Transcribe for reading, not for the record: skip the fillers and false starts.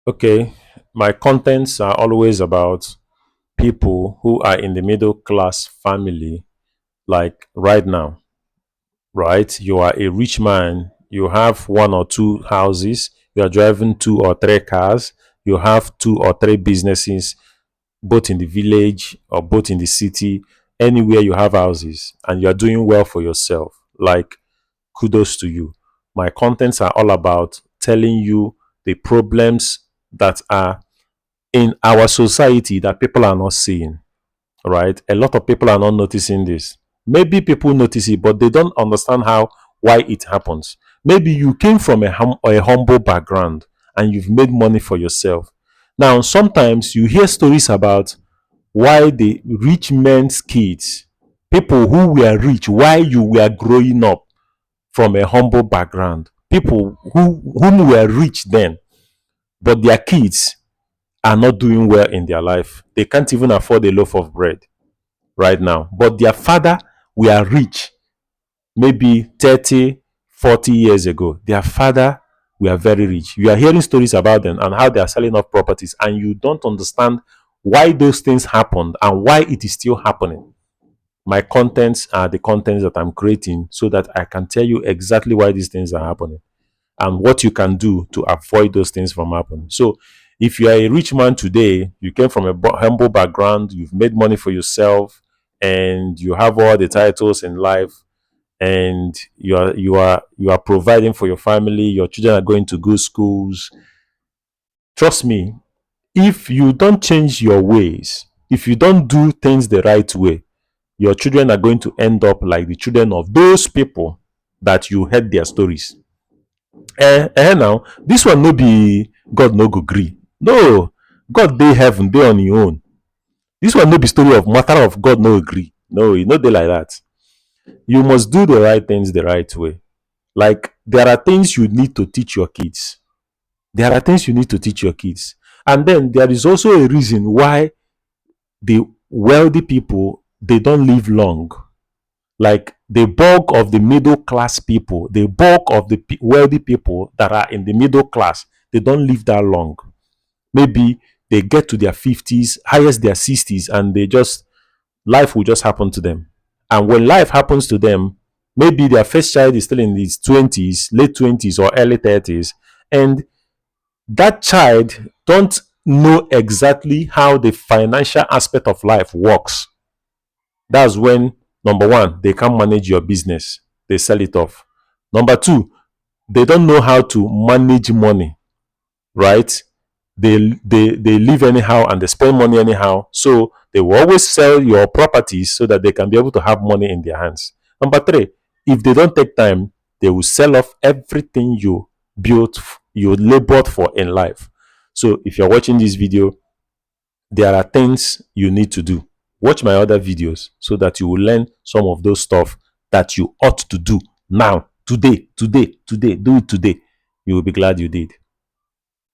Okay, my contents are always about people who are in the middle class family, like right now, right? You are a rich man, you have one or two houses, you are driving two or three cars, you have two or three businesses, both in the village or both in the city, anywhere you have houses, and you are doing well for yourself. Like, kudos to you. My contents are all about telling you the problems that are in our society that people are not seeing, right? A lot of people are not noticing this. Maybe people notice it, but they don't understand why it happens. Maybe you came from a humble background and you've made money for yourself. Now, sometimes you hear stories about why the rich men's kids, people who were rich while you were growing up from a humble background, people whom were rich then, but their kids are not doing well in their life. They can't even afford a loaf of bread right now. But their father were rich maybe 30, 40 years ago. Their father were very rich. You are hearing stories about them and how they are selling off properties, and you don't understand why those things happened and why it is still happening. My contents are the contents that I'm creating so that I can tell you exactly why these things are happening and what you can do to avoid those things from happening. So, if you are a rich man today, you came from a humble background, you've made money for yourself, and you have all the titles in life, and you are providing for your family, your children are going to good schools. Trust me, if you don't change your ways, if you don't do things the right way, your children are going to end up like the children of those people that you heard their stories. Now this one no be God no go gree. No, God dey heaven, dey on your own. This one no be story of matter of God no agree. No, e no dey like that. You must do the right things the right way. Like, there are things you need to teach your kids. There are things you need to teach your kids. And then there is also a reason why the wealthy people, they don't live long. Like, the bulk of the middle class people, the bulk of the wealthy people that are in the middle class, they don't live that long. Maybe they get to their 50s, highest their 60s, and life will just happen to them. And when life happens to them, maybe their first child is still in his 20s, late 20s or early 30s, and that child don't know exactly how the financial aspect of life works. That's when, number one, they can't manage your business, they sell it off. Number two, they don't know how to manage money, right? They live anyhow and they spend money anyhow. So they will always sell your properties so that they can be able to have money in their hands. Number three, if they don't take time, they will sell off everything you built, you labored for in life. So if you're watching this video, there are things you need to do. Watch my other videos so that you will learn some of those stuff that you ought to do now, today. Do it today. You will be glad you did.